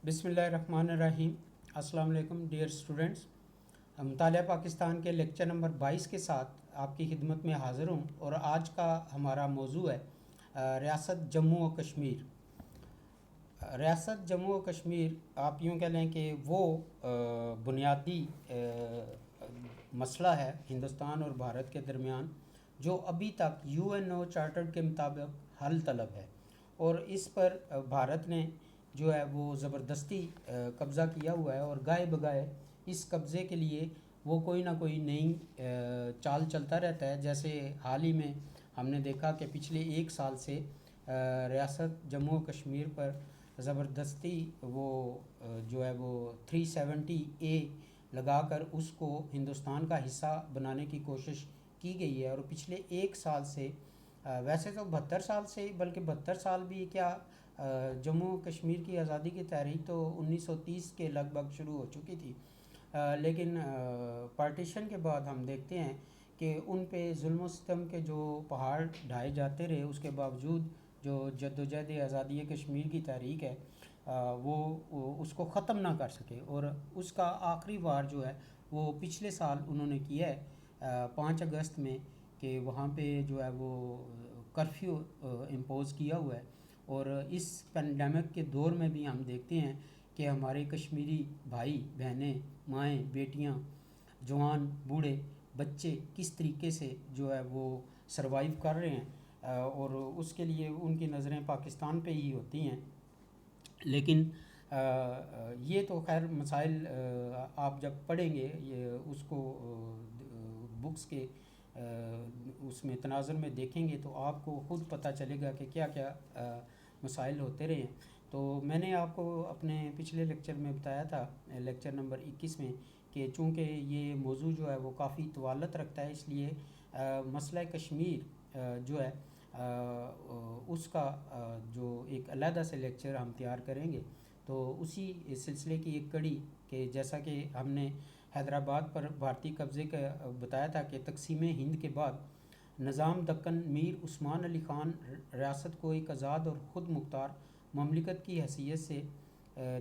بسم اللہ الرحمن الرحیم۔ السلام علیکم ڈیئر اسٹوڈنٹس، مطالعہ پاکستان کے لیکچر نمبر 22 کے ساتھ آپ کی خدمت میں حاضر ہوں، اور آج کا ہمارا موضوع ہے ریاست جموں و کشمیر۔ ریاست جموں و کشمیر آپ یوں کہہ لیں کہ وہ بنیادی مسئلہ ہے ہندوستان اور بھارت کے درمیان جو ابھی تک UN چارٹر کے مطابق حل طلب ہے، اور اس پر بھارت نے جو ہے وہ زبردستی قبضہ کیا ہوا ہے، اور گائے بگائے اس قبضے کے لیے وہ کوئی نہ کوئی نئی چال چلتا رہتا ہے۔ جیسے حال ہی میں ہم نے دیکھا کہ پچھلے ایک سال سے ریاست جموں و کشمیر پر زبردستی وہ جو ہے وہ 370A لگا کر اس کو ہندوستان کا حصہ بنانے کی کوشش کی گئی ہے، اور پچھلے ایک سال سے ویسے تو 72 سال سے، بلکہ 72 سال بھی کیا، جموں و کشمیر کی آزادی کی تحریک تو 1930 کے لگ بھگ شروع ہو چکی تھی، لیکن پارٹیشن کے بعد ہم دیکھتے ہیں کہ ان پہ ظلم و ستم کے جو پہاڑ ڈھائے جاتے رہے، اس کے باوجود جو جدوجہد آزادی کشمیر کی تحریک ہے وہ اس کو ختم نہ کر سکے، اور اس کا آخری وار جو ہے وہ پچھلے سال انہوں نے کیا ہے 5 اگست میں، کہ وہاں پہ جو ہے وہ کرفیو امپوز کیا ہوا ہے۔ اور اس پینڈیمک کے دور میں بھی ہم دیکھتے ہیں کہ ہمارے کشمیری بھائی بہنیں، مائیں، بیٹیاں، جوان، بوڑھے، بچے کس طریقے سے جو ہے وہ سروائیو کر رہے ہیں، اور اس کے لیے ان کی نظریں پاکستان پہ ہی ہوتی ہیں۔ لیکن یہ تو خیر مسائل آپ جب پڑھیں گے یہ اس کو بکس کے اس میں تناظر میں دیکھیں گے تو آپ کو خود پتہ چلے گا کہ کیا کیا مسائل ہوتے رہے ہیں۔ تو میں نے آپ کو اپنے پچھلے لیکچر میں بتایا تھا، لیکچر نمبر 21 میں، کہ چونکہ یہ موضوع جو ہے وہ کافی طوالت رکھتا ہے، اس لیے مسئلہ کشمیر جو ہے اس کا جو ایک علیحدہ سے لیکچر ہم تیار کریں گے۔ تو اسی سلسلے کی ایک کڑی، کہ جیسا کہ ہم نے حیدرآباد پر بھارتی قبضے کا بتایا تھا کہ تقسیم ہند کے بعد نظام دکن میر عثمان علی خان ریاست کو ایک آزاد اور خود مختار مملکت کی حیثیت سے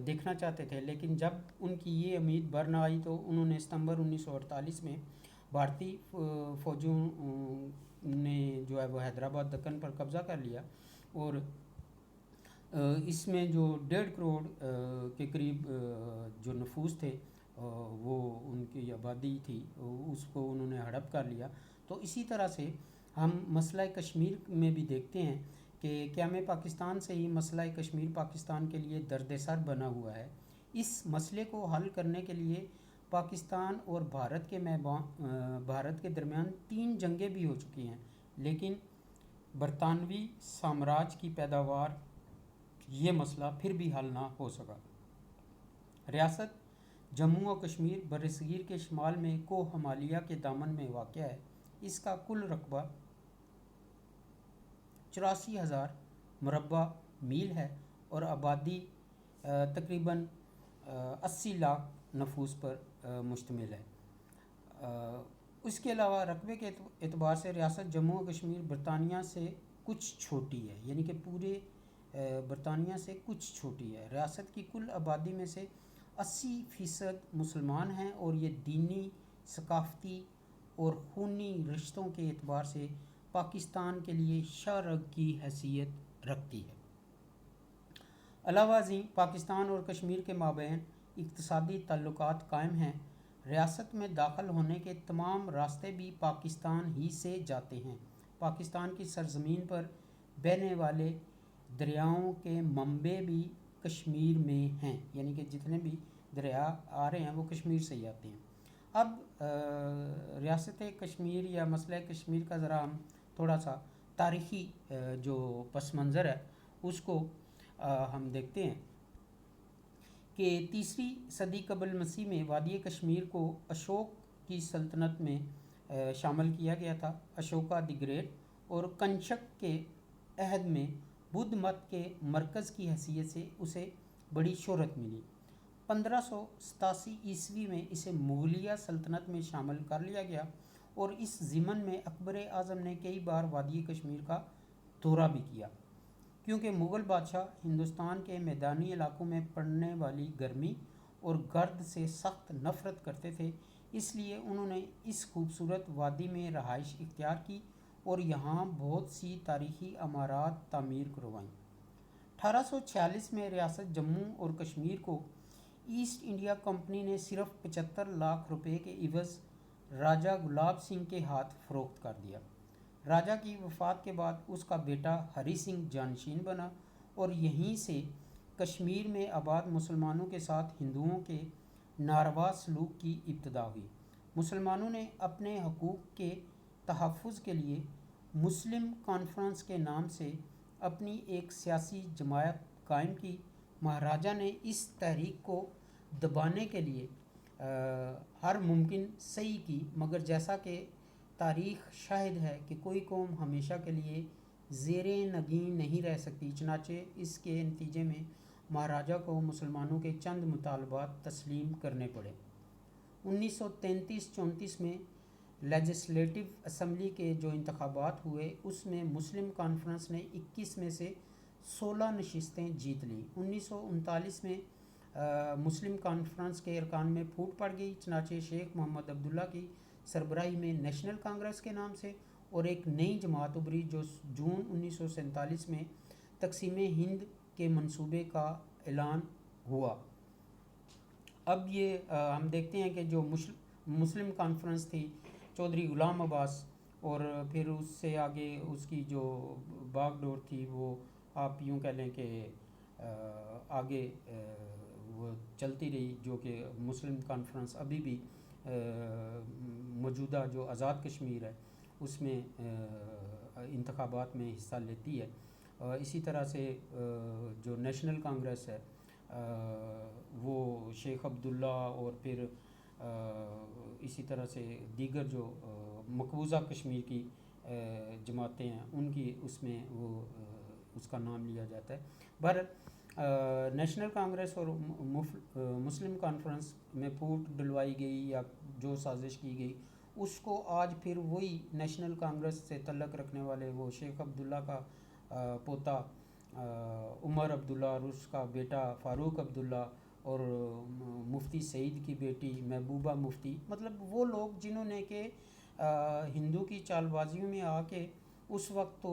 دیکھنا چاہتے تھے، لیکن جب ان کی یہ امید بر نہ آئی تو انہوں نے ستمبر 1948 میں بھارتی فوجوں نے جو ہے وہ حیدرآباد دکن پر قبضہ کر لیا، اور اس میں جو 1.5 کروڑ کے قریب جو نفوس تھے وہ ان کی آبادی تھی، اس کو انہوں نے ہڑپ کر لیا۔ تو اسی طرح سے ہم مسئلہ کشمیر میں بھی دیکھتے ہیں کہ قیام پاکستان سے ہی مسئلہ کشمیر پاکستان کے لیے درد سر بنا ہوا ہے۔ اس مسئلے کو حل کرنے کے لیے پاکستان اور بھارت کے درمیان 3 جنگیں بھی ہو چکی ہیں، لیکن برطانوی سامراج کی پیداوار یہ مسئلہ پھر بھی حل نہ ہو سکا۔ ریاست جموں و کشمیر برصغیر کے شمال میں کوہ ہمالیہ کے دامن میں واقع ہے۔ اس کا کل رقبہ 84,000 مربع میل ہے، اور آبادی تقریباً 80 لاکھ نفوس پر مشتمل ہے۔ اس کے علاوہ رقبے کے اعتبار سے ریاست جموں و کشمیر برطانیہ سے کچھ چھوٹی ہے، یعنی کہ پورے برطانیہ سے کچھ چھوٹی ہے۔ ریاست کی کل آبادی میں سے 80% مسلمان ہیں، اور یہ دینی، ثقافتی اور خونی رشتوں کے اعتبار سے پاکستان کے لیے شاہ رگ کی حیثیت رکھتی ہے۔ علاوہ ازیں پاکستان اور کشمیر کے مابین اقتصادی تعلقات قائم ہیں۔ ریاست میں داخل ہونے کے تمام راستے بھی پاکستان ہی سے جاتے ہیں۔ پاکستان کی سرزمین پر بہنے والے دریاؤں کے منبع بھی کشمیر میں ہیں، یعنی کہ جتنے بھی دریا آ رہے ہیں وہ کشمیر سے ہی آتے ہیں۔ اب ریاست کشمیر یا مسئلہ کشمیر کا ذرا ہم تھوڑا سا تاریخی جو پس منظر ہے اس کو ہم دیکھتے ہیں کہ 3 صدی قبل مسیح میں وادی کشمیر کو اشوک کی سلطنت میں شامل کیا گیا تھا۔ اشوکا دی گریٹ اور کنشک کے عہد میں بدھ مت کے مرکز کی حیثیت سے اسے بڑی شہرت ملی۔ 1587 میں اسے مغلیہ سلطنت میں شامل کر لیا گیا، اور اس ضمن میں اکبر اعظم نے کئی بار وادی کشمیر کا دورہ بھی کیا۔ کیونکہ مغل بادشاہ ہندوستان کے میدانی علاقوں میں پڑنے والی گرمی اور گرد سے سخت نفرت کرتے تھے، اس لیے انہوں نے اس خوبصورت وادی میں رہائش اختیار کی اور یہاں بہت سی تاریخی عمارات تعمیر کروائیں۔ 1846 میں ریاست جموں اور کشمیر کو ایسٹ انڈیا کمپنی نے صرف 75 لاکھ روپے کے عوض راجہ گلاب سنگھ کے ہاتھ فروخت کر دیا۔ راجہ کی وفات کے بعد اس کا بیٹا ہری سنگھ جانشین بنا اور یہیں سے کشمیر میں آباد مسلمانوں کے ساتھ ہندوؤں کے ناروا سلوک کی ابتدا ہوئی۔ مسلمانوں نے اپنے حقوق کے تحفظ کے لیے مسلم کانفرنس کے نام سے اپنی ایک سیاسی جماعت قائم کی۔ مہاراجہ نے اس تحریک کو دبانے کے لیے ہر ممکن سعی کی، مگر جیسا کہ تاریخ شاہد ہے کہ کوئی قوم ہمیشہ کے لیے زیر نگین نہیں رہ سکتی، چنانچہ اس کے نتیجے میں مہاراجہ کو مسلمانوں کے چند مطالبات تسلیم کرنے پڑے۔ 1933-34 میں لیجسلیٹو اسمبلی کے جو انتخابات ہوئے اس میں مسلم کانفرنس نے 21 میں سے 16 نشستیں جیت لیں۔ 1939 میں مسلم کانفرنس کے ارکان میں پھوٹ پڑ گئی، چنانچہ شیخ محمد عبداللہ کی سربراہی میں نیشنل کانگریس کے نام سے اور ایک نئی جماعت ابھری جو جون 1947 میں تقسیم ہند کے منصوبے کا اعلان ہوا۔ اب یہ ہم دیکھتے ہیں کہ جو مسلم کانفرنس تھی چودھری غلام عباس، اور پھر اس سے آگے اس کی جو باغ ڈور تھی وہ آپ یوں کہہ لیں کہ آگے وہ چلتی رہی، جو کہ مسلم کانفرنس ابھی بھی موجودہ جو آزاد کشمیر ہے اس میں انتخابات میں حصہ لیتی ہے۔ اسی طرح سے جو نیشنل کانگریس ہے وہ شیخ عبداللہ اور پھر اسی طرح سے دیگر جو مقبوضہ کشمیر کی جماعتیں ہیں ان کی اس میں وہ اس کا نام لیا جاتا ہے۔ بہرحال نیشنل کانگریس اور مسلم کانفرنس میں پھوٹ ڈلوائی گئی یا جو سازش کی گئی اس کو آج پھر وہی نیشنل کانگریس سے تعلق رکھنے والے وہ شیخ عبداللہ کا پوتا عمر عبداللہ اور اس کا بیٹا فاروق عبداللہ اور مفتی سعید کی بیٹی محبوبہ مفتی، مطلب وہ لوگ جنہوں نے کہ ہندو کی چال بازیوں میں آ کے اس وقت تو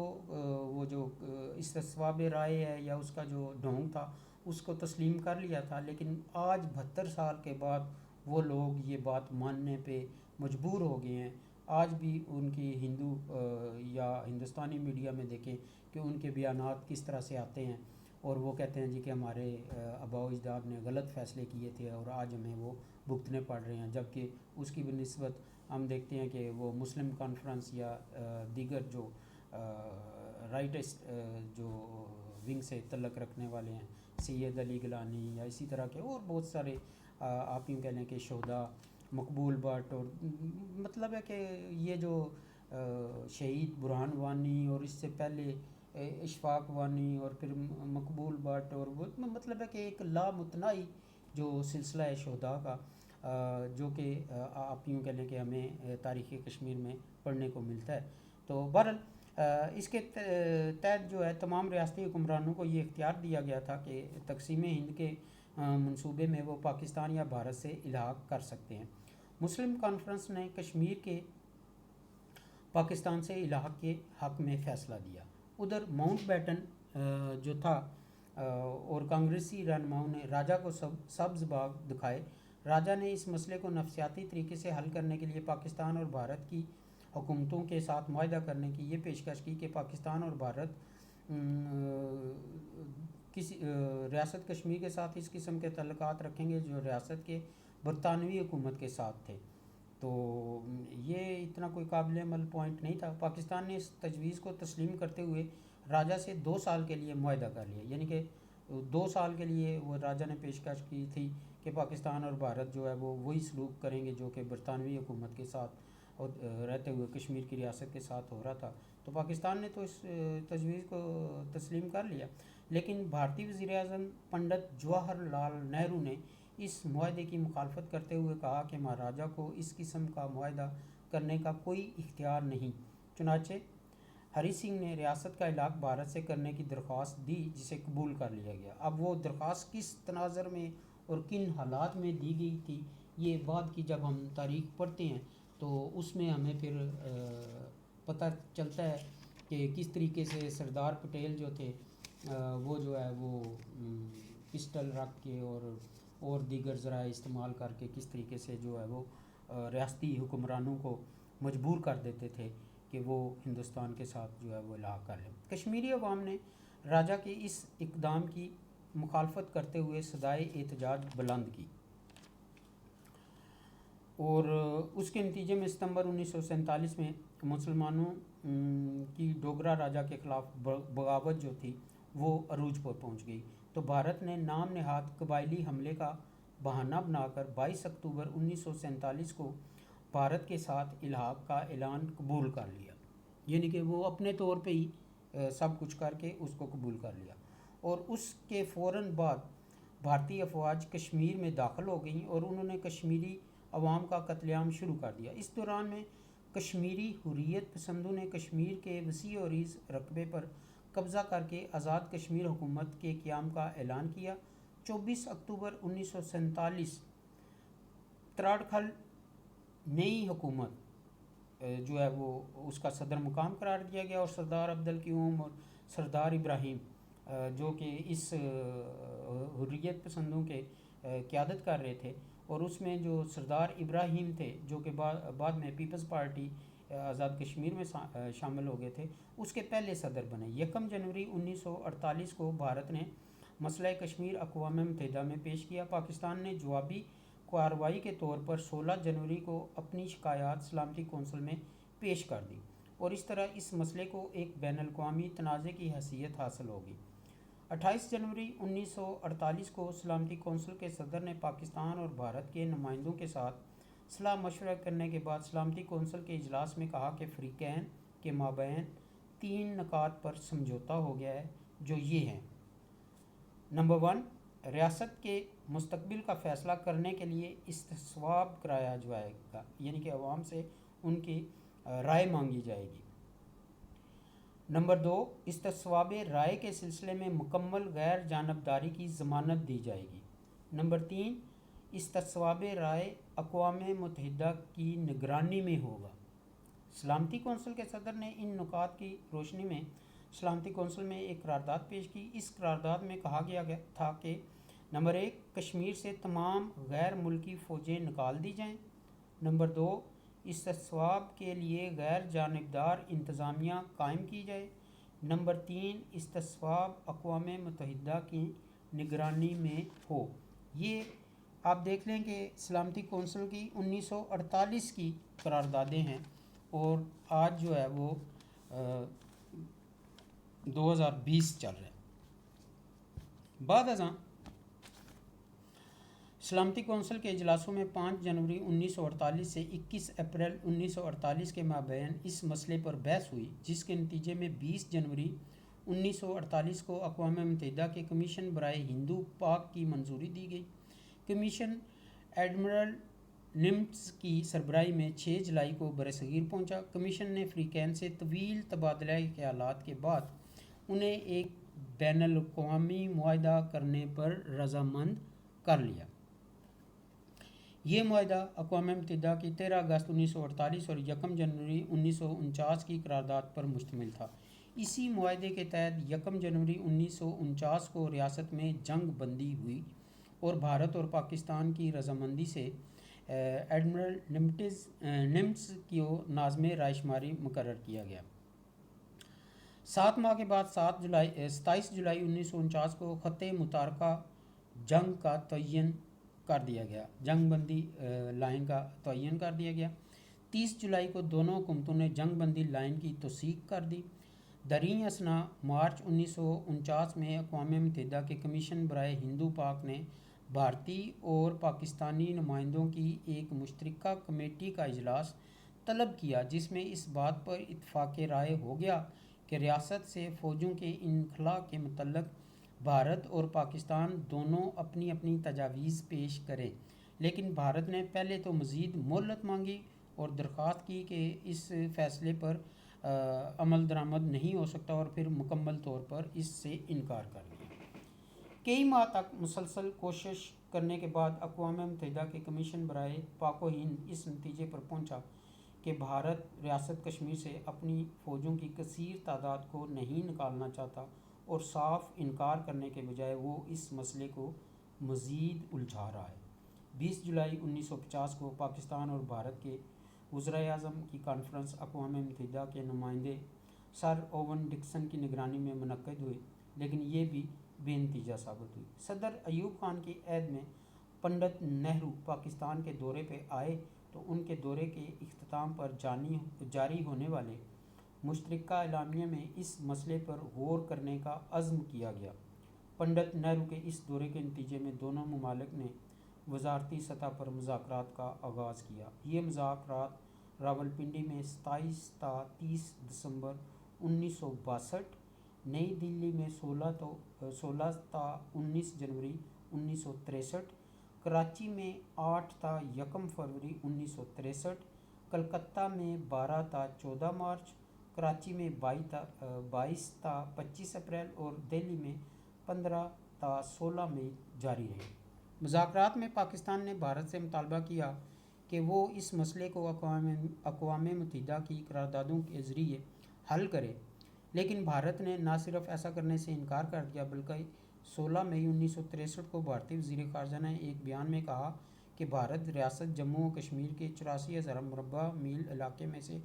وہ جو استصواب رائے ہے یا اس کا جو ڈھونگ تھا اس کو تسلیم کر لیا تھا، لیکن آج 72 سال کے بعد وہ لوگ یہ بات ماننے پہ مجبور ہو گئے ہیں۔ آج بھی ان کی ہندو یا ہندوستانی میڈیا میں دیکھیں کہ ان کے بیانات کس طرح سے آتے ہیں اور وہ کہتے ہیں جی کہ ہمارے آباء و اجداد نے غلط فیصلے کیے تھے اور آج ہمیں وہ بھگتنے پڑ رہے ہیں، جبکہ اس کی بنسبت ہم دیکھتے ہیں کہ وہ مسلم کانفرنس یا دیگر جو رائٹسٹ جو ونگ سے تعلق رکھنے والے ہیں، سید علی گیلانی یا اسی طرح کے اور بہت سارے آپ یوں کہہ لیں کہ شہداء، مقبول بٹ، اور مطلب ہے کہ یہ جو شہید برہان وانی اور اس سے پہلے اشفاق وانی اور پھر مقبول بٹ، اور وہ مطلب ہے کہ ایک لامتناہی جو سلسلہ ہے شہداء کا جو کہ آپ یوں کہہ لیں کہ ہمیں تاریخ کشمیر میں پڑھنے کو ملتا ہے۔ تو بہرحال اس کے تحت جو ہے تمام ریاستی حکمرانوں کو یہ اختیار دیا گیا تھا کہ تقسیم ہند کے منصوبے میں وہ پاکستان یا بھارت سے الحاق کر سکتے ہیں۔ مسلم کانفرنس نے کشمیر کے پاکستان سے الحاق کے حق میں فیصلہ دیا۔ ادھر ماؤنٹ بیٹن جو تھا اور کانگریسی رہنماؤں نے راجہ کو سبز باغ دکھائے۔ راجہ نے اس مسئلے کو نفسیاتی طریقے سے حل کرنے کے لیے پاکستان اور بھارت کی حکومتوں کے ساتھ معاہدہ کرنے کی یہ پیشکش کی کہ پاکستان اور بھارت کسی ریاست کشمیر کے ساتھ اس قسم کے تعلقات رکھیں گے جو ریاست کے برطانوی حکومت کے ساتھ تھے۔ تو یہ اتنا کوئی قابل عمل پوائنٹ نہیں تھا۔ پاکستان نے اس تجویز کو تسلیم کرتے ہوئے راجہ سے 2 سال کے لیے معاہدہ کر لیا، یعنی کہ 2 سال کے لیے وہ راجہ نے پیشکش کی تھی کہ پاکستان اور بھارت جو ہے وہ وہی سلوک کریں گے جو کہ برطانوی حکومت کے ساتھ رہتے ہوئے کشمیر کی ریاست کے ساتھ ہو رہا تھا۔ تو پاکستان نے تو اس تجویز کو تسلیم کر لیا، لیکن بھارتی وزیر اعظم پنڈت جواہر لال نہرو نے اس معاہدے کی مخالفت کرتے ہوئے کہا کہ مہاراجہ کو اس قسم کا معاہدہ کرنے کا کوئی اختیار نہیں۔ چنانچہ ہری سنگھ نے ریاست کا الحاق بھارت سے کرنے کی درخواست دی جسے قبول کر لیا گیا۔ اب وہ درخواست کس تناظر میں اور کن حالات میں دی گئی تھی، یہ بعد کی جب ہم تاریخ پڑھتے ہیں تو اس میں ہمیں پھر پتہ چلتا ہے کہ کس طریقے سے سردار پٹیل جو تھے وہ جو ہے وہ پسٹل رکھ کے اور دیگر ذرائع استعمال کر کے کس طریقے سے جو ہے وہ ریاستی حکمرانوں کو مجبور کر دیتے تھے کہ وہ ہندوستان کے ساتھ جو ہے وہ الحاق کر لیں۔ کشمیری عوام نے راجہ کے اس اقدام کی مخالفت کرتے ہوئے صدائے احتجاج بلند کی اور اس کے نتیجے میں ستمبر 1947 میں مسلمانوں کی ڈوگرا راجہ کے خلاف بغاوت جو تھی وہ عروج پر پہنچ گئی، تو بھارت نے نام نہاد قبائلی حملے کا بہانہ بنا کر 22 اکتوبر 1947 کو بھارت کے ساتھ الحاق کا اعلان قبول کر لیا، یعنی کہ وہ اپنے طور پہ ہی سب کچھ کر کے اس کو قبول کر لیا۔ اور اس کے فوراً بعد بھارتی افواج کشمیر میں داخل ہو گئیں اور انہوں نے کشمیری عوام کا قتل عام شروع کر دیا۔ اس دوران میں کشمیری حریت پسندوں نے کشمیر کے وسیع و عریض رقبے پر قبضہ کر کے آزاد کشمیر حکومت کے قیام کا اعلان کیا۔ 24 اکتوبر 1947 تراڑکھل نئی حکومت جو ہے وہ اس کا صدر مقام قرار دیا گیا اور سردار عبدالقیوم اور سردار ابراہیم جو کہ اس حریت پسندوں کے قیادت کر رہے تھے، اور اس میں جو سردار ابراہیم تھے جو کہ بعد میں پیپلز پارٹی آزاد کشمیر میں شامل ہو گئے تھے، اس کے پہلے صدر بنے۔ 1 جنوری 1948 کو بھارت نے مسئلہ کشمیر اقوام متحدہ میں پیش کیا۔ پاکستان نے جوابی کارروائی کے طور پر 16 جنوری کو اپنی شکایات سلامتی کونسل میں پیش کر دی اور اس طرح اس مسئلے کو ایک بین الاقوامی تنازع کی حیثیت حاصل ہوگی۔ 28 جنوری 1948 کو سلامتی کونسل کے صدر نے پاکستان اور بھارت کے نمائندوں کے ساتھ صلاح مشورہ کرنے کے بعد سلامتی کونسل کے اجلاس میں کہا کہ فریقین کے مابین 3 نکات پر سمجھوتہ ہو گیا ہے، جو یہ ہیں: نمبر 1، ریاست کے مستقبل کا فیصلہ کرنے کے لیے استصواب کرایا جائے گا، یعنی کہ عوام سے ان کی رائے مانگی جائے گی۔ نمبر 2، استصواب رائے کے سلسلے میں مکمل غیر جانبداری کی ضمانت دی جائے گی۔ نمبر 3، استصواب رائے اقوام متحدہ کی نگرانی میں ہوگا۔ سلامتی کونسل کے صدر نے ان نکات کی روشنی میں سلامتی کونسل میں ایک قرارداد پیش کی۔ اس قرارداد میں کہا گیا تھا کہ نمبر 1، کشمیر سے تمام غیر ملکی فوجیں نکال دی جائیں۔ نمبر 2، استصواب کے لیے غیر جانبدار انتظامیہ قائم کی جائے۔ نمبر 3، استصواب اقوام متحدہ کی نگرانی میں ہو۔ یہ آپ دیکھ لیں کہ سلامتی کونسل کی 1948 کی قراردادیں ہیں اور آج جو ہے وہ 2020 چل رہا ہے۔ بعد ازاں سلامتی کونسل کے اجلاسوں میں 5 جنوری 1948 سے 21 اپریل 1948 کے مابین اس مسئلے پر بحث ہوئی، جس کے نتیجے میں 20 جنوری 1948 کو اقوام متحدہ کے کمیشن برائے ہندو پاک کی منظوری دی گئی۔ کمیشن ایڈمرل نمٹز کی سربراہی میں 6 جولائی کو برصغیر پہنچا۔ کمیشن نے فریقین سے طویل تبادلہ خیالات کے بعد انہیں ایک بین الاقوامی معاہدہ کرنے پر رضامند کر لیا۔ یہ معاہدہ اقوام متحدہ کی 13 اگست 1948 اور 1 جنوری 1949 کی قرارداد پر مشتمل تھا۔ اسی معاہدے کے تحت 1 جنوری 1949 کو ریاست میں جنگ بندی ہوئی اور بھارت اور پاکستان کی رضامندی سے ایڈمرل نمٹز کو ناظم رائے شماری مقرر کیا گیا۔ 7 ماہ کے بعد 27 جولائی 1949 کو خط متارکہ جنگ کا تعین کر دیا گیا، جنگ بندی لائن کا تعین کر دیا گیا۔ 30 جولائی کو دونوں حکومتوں نے جنگ بندی لائن کی توثیق کر دی۔ دریں اثنا مارچ 1949 میں اقوام متحدہ کے کمیشن برائے ہندو پاک نے بھارتی اور پاکستانی نمائندوں کی ایک مشترکہ کمیٹی کا اجلاس طلب کیا، جس میں اس بات پر اتفاق رائے ہو گیا کہ ریاست سے فوجوں کے انخلاء کے متعلق بھارت اور پاکستان دونوں اپنی اپنی تجاویز پیش کریں، لیکن بھارت نے پہلے تو مزید مہلت مانگی اور درخواست کی کہ اس فیصلے پر عمل درآمد نہیں ہو سکتا اور پھر مکمل طور پر اس سے انکار کر دیا۔ کئی ماہ تک مسلسل کوشش کرنے کے بعد اقوام متحدہ کے کمیشن برائے پاک و ہند اس نتیجے پر پہنچا کہ بھارت ریاست کشمیر سے اپنی فوجوں کی کثیر تعداد کو نہیں نکالنا چاہتا اور صاف انکار کرنے کے بجائے وہ اس مسئلے کو مزید الجھا رہا ہے۔ 20 جولائی 1950 کو پاکستان اور بھارت کے وزرائے اعظم کی کانفرنس اقوام متحدہ کے نمائندے سر اوون ڈکسن کی نگرانی میں منعقد ہوئی، لیکن یہ بھی بے نتیجہ ثابت ہوئی۔ صدر ایوب خان کی عہد میں پنڈت نہرو پاکستان کے دورے پہ آئے تو ان کے دورے کے اختتام پر جاری ہونے والے مشترکہ اعلامیہ میں اس مسئلے پر غور کرنے کا عزم کیا گیا۔ پنڈت نہرو کے اس دورے کے نتیجے میں دونوں ممالک نے وزارتی سطح پر مذاکرات کا آغاز کیا۔ یہ مذاکرات راولپنڈی میں 27 تا 30 دسمبر 1962، نئی دلی میں 16 تا 19 جنوری 1963، کراچی میں 8 تا 1 فروری 1963، کلکتہ میں 12 تا 14 مارچ، کراچی میں 22 تا 25 اپریل اور دہلی میں 15 تا 16 مئی جاری رہے۔ مذاکرات میں پاکستان نے بھارت سے مطالبہ کیا کہ وہ اس مسئلے کو اقوام متحدہ کی قراردادوں کے ذریعے حل کرے، لیکن بھارت نے نہ صرف ایسا کرنے سے انکار کر دیا بلکہ 16 مئی 1963 کو بھارتی وزیر خارجہ نے ایک بیان میں کہا کہ بھارت ریاست جموں و کشمیر کے 84,000 مربع میل علاقے میں سے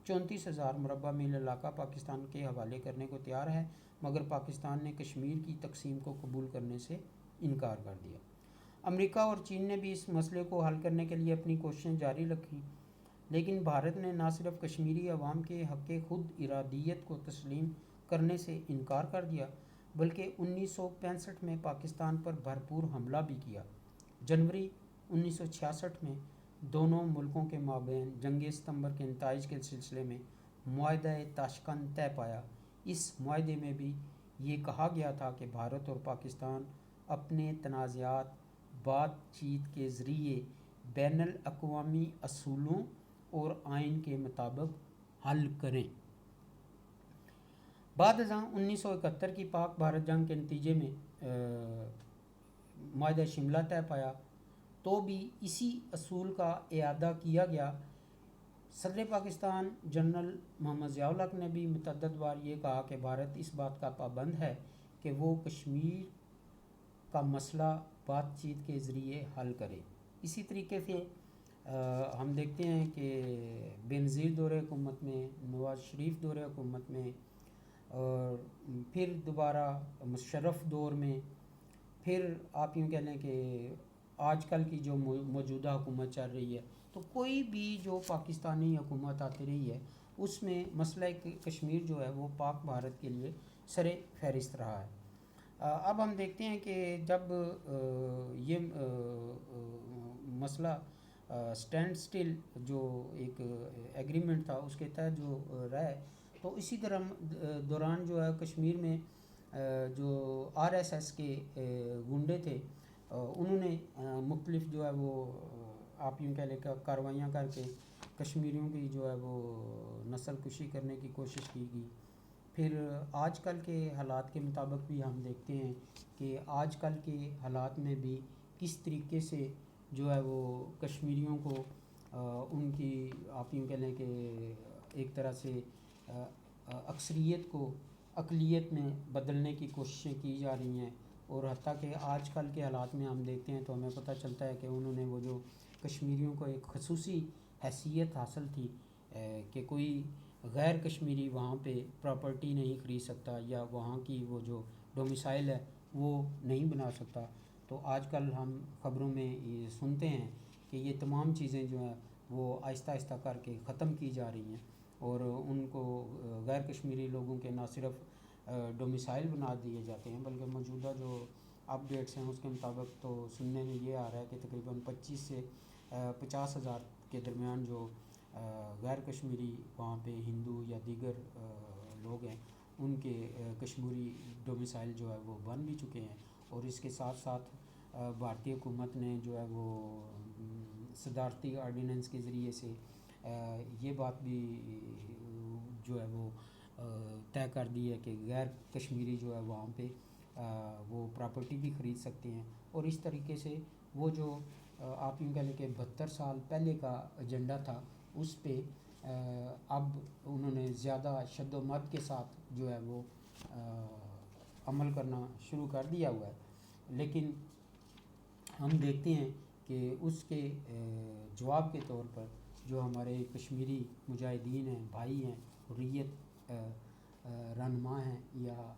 34,000 مربع میل علاقہ پاکستان کے حوالے کرنے کو تیار ہے، مگر پاکستان نے کشمیر کی تقسیم کو قبول کرنے سے انکار کر دیا۔ امریکہ اور چین نے بھی اس مسئلے کو حل کرنے کے لیے اپنی کوششیں جاری رکھیں، لیکن بھارت نے نہ صرف کشمیری عوام کے حق خود ارادیت کو تسلیم کرنے سے انکار کر دیا بلکہ 1965 میں پاکستان پر بھرپور حملہ بھی کیا۔ جنوری 1966 میں دونوں ملکوں کے مابین جنگ ستمبر کے نتائج کے سلسلے میں معاہدہ تاشقند طے پایا۔ اس معاہدے میں بھی یہ کہا گیا تھا کہ بھارت اور پاکستان اپنے تنازعات بات چیت کے ذریعے بین الاقوامی اصولوں اور آئین کے مطابق حل کریں۔ بعد ازاں 1971 کی پاک بھارت جنگ کے نتیجے میں معاہدہ شملہ طے پایا تو بھی اسی اصول کا اعادہ کیا گیا۔ صدر پاکستان جنرل محمد ضیاء الحق نے بھی متعدد بار یہ کہا کہ بھارت اس بات کا پابند ہے کہ وہ کشمیر کا مسئلہ بات چیت کے ذریعے حل کرے۔ اسی طریقے سے ہم دیکھتے ہیں کہ بینظیر دور حکومت میں، نواز شریف دور حکومت میں، اور پھر دوبارہ مشرف دور میں، پھر آپ یوں کہہ لیں کہ آج کل کی جو موجودہ حکومت چل رہی ہے، تو کوئی بھی جو پاکستانی حکومت آتی رہی ہے اس میں مسئلہ کشمیر جو ہے وہ پاک بھارت کے لیے سر فہرست رہا ہے۔ اب ہم دیکھتے ہیں کہ جب یہ مسئلہ سٹینڈ سٹل جو ایک ایگریمنٹ تھا اس کے تحت جو رہا ہے، تو اسی دوران جو ہے کشمیر میں جو RSS کے گنڈے تھے انہوں نے مختلف جو ہے وہ آپ یوں کہہ لیں کہ کارروائیاں کر کے کشمیریوں کی جو ہے وہ نسل کشی کرنے کی کوشش کی گئی۔ پھر آج کل کے حالات کے مطابق بھی ہم دیکھتے ہیں کہ آج کل کے حالات میں بھی کس طریقے سے جو ہے وہ کشمیریوں کو ان کی آپ یوں کہہ لیں کہ ایک طرح سے اکثریت کو اقلیت میں بدلنے کی کوششیں کی جا رہی ہیں، اور حتیٰ کہ آج کل کے حالات میں ہم دیکھتے ہیں تو ہمیں پتہ چلتا ہے کہ انہوں نے وہ جو کشمیریوں کو ایک خصوصی حیثیت حاصل تھی کہ کوئی غیر کشمیری وہاں پہ پراپرٹی نہیں خرید سکتا یا وہاں کی وہ جو ڈومیسائل ہے وہ نہیں بنا سکتا، تو آج کل ہم خبروں میں یہ سنتے ہیں کہ یہ تمام چیزیں جو ہیں وہ آہستہ آہستہ کر کے ختم کی جا رہی ہیں، اور ان کو غیر کشمیری لوگوں کے نہ صرف ڈومیسائل بنا دیے جاتے ہیں بلکہ موجودہ جو اپڈیٹس ہیں اس کے مطابق تو سننے میں یہ آ رہا ہے کہ تقریباً 25 سے 50,000 کے درمیان جو غیر کشمیری وہاں پہ ہندو یا دیگر لوگ ہیں ان کے کشمیری ڈومیسائل جو ہے وہ بن بھی چکے ہیں، اور اس کے ساتھ ساتھ بھارتی حکومت نے جو ہے وہ صدارتی آرڈیننس کے ذریعے سے یہ بات بھی جو ہے وہ طے کر دی ہے کہ غیر کشمیری جو ہے وہاں پہ وہ پراپرٹی بھی خرید سکتے ہیں. اور اس طریقے سے وہ جو آپ یوں کہہ لیں کہ 72 سال پہلے کا ایجنڈا تھا اس پہ اب انہوں نے زیادہ شد و مت کے ساتھ جو ہے وہ عمل کرنا شروع کر دیا ہوا ہے. لیکن ہم دیکھتے ہیں کہ اس کے جواب کے طور پر جو ہمارے کشمیری مجاہدین ہیں، بھائی ہیں، حریت رہنما ہیں یا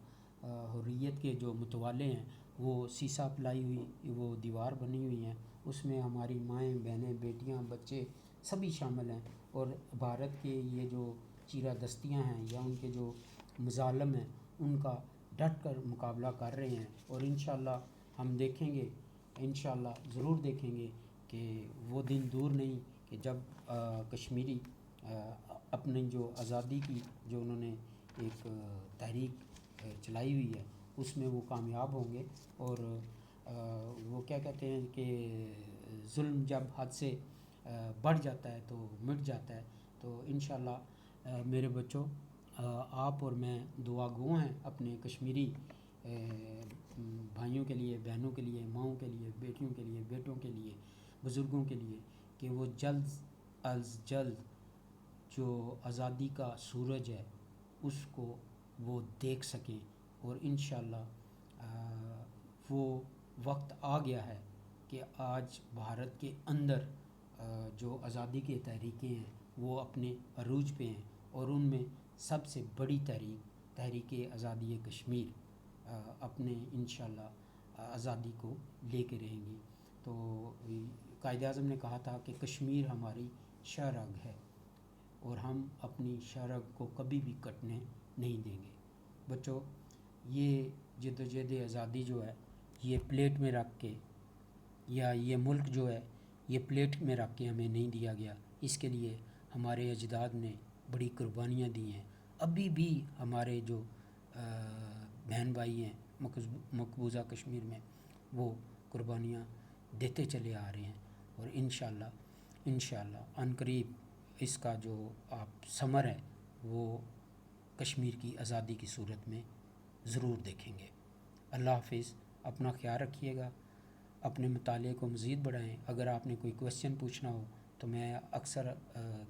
حریت کے جو متوالے ہیں، وہ سیسا پلائی ہوئی وہ دیوار بنی ہوئی ہیں، اس میں ہماری مائیں بہنیں بیٹیاں بچے سبھی شامل ہیں. اور بھارت کے یہ جو چیرہ دستیاں ہیں یا ان کے جو مظالم ہیں ان کا ڈٹ کر مقابلہ کر رہے ہیں. اور انشاءاللہ ہم دیکھیں گے، انشاءاللہ ضرور دیکھیں گے کہ وہ دن دور نہیں کہ جب کشمیری اپنی جو آزادی کی جو انہوں نے ایک تحریک چلائی ہوئی ہے اس میں وہ کامیاب ہوں گے. اور وہ کیا کہتے ہیں کہ ظلم جب حد سے بڑھ جاتا ہے تو مٹ جاتا ہے. تو انشاءاللہ میرے بچوں، آپ اور میں دعا گو ہیں اپنے کشمیری بھائیوں کے لیے، بہنوں کے لیے، ماؤں کے لیے، بیٹیوں کے لیے، بیٹوں کے لیے، بزرگوں کے لیے کہ وہ جلد از جلد جو آزادی کا سورج ہے اس کو وہ دیکھ سکیں. اور انشاءاللہ وہ وقت آ گیا ہے کہ آج بھارت کے اندر جو آزادی کی تحریکیں ہیں وہ اپنے عروج پہ ہیں. اور ان میں سب سے بڑی تحریک آزادی کشمیر اپنے انشاءاللہ آزادی کو لے کے رہیں گی. تو قائد اعظم نے کہا تھا کہ کشمیر ہماری شہ رگ ہے اور ہم اپنی شہ رگ کو کبھی بھی کٹنے نہیں دیں گے. بچوں، یہ جدوجہد آزادی جو ہے یہ پلیٹ میں رکھ کے یا یہ ملک جو ہے یہ پلیٹ میں رکھ کے ہمیں نہیں دیا گیا. اس کے لیے ہمارے اجداد نے بڑی قربانیاں دی ہیں. ابھی بھی ہمارے جو بہن بھائی ہیں مقبوضہ کشمیر میں وہ قربانیاں دیتے چلے آ رہے ہیں. اور انشاءاللہ عن قریب اس کا جو آپ ثمر ہے وہ کشمیر کی آزادی کی صورت میں ضرور دیکھیں گے. اللہ حافظ. اپنا خیال رکھیے گا، اپنے مطالعے کو مزید بڑھائیں. اگر آپ نے کوئی کویسچن پوچھنا ہو تو میں اکثر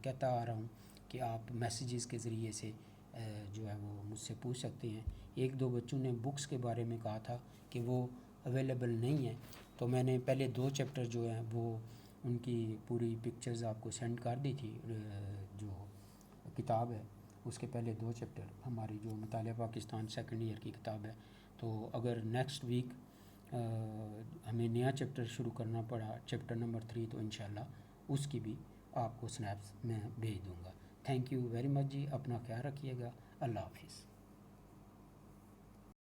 کہتا آ رہا ہوں کہ آپ میسیجز کے ذریعے سے جو ہے وہ مجھ سے پوچھ سکتے ہیں. ایک دو بچوں نے بکس کے بارے میں کہا تھا کہ وہ اویلیبل نہیں ہیں، تو میں نے پہلے 2 چیپٹر جو ہیں وہ ان کی پوری پکچرز آپ کو سینڈ کر دی تھی. جو کتاب ہے اس کے پہلے 2 چیپٹر ہماری جو مطالعہ پاکستان سیکنڈ ایئر کی کتاب ہے. تو اگر نیکسٹ ویک ہمیں نیا چیپٹر شروع کرنا پڑا چیپٹر نمبر 3 تو انشاءاللہ اس کی بھی آپ کو سنیپس میں بھیج دوں گا. تھینک یو ویری مچ جی. اپنا خیال رکھیے گا. اللہ حافظ.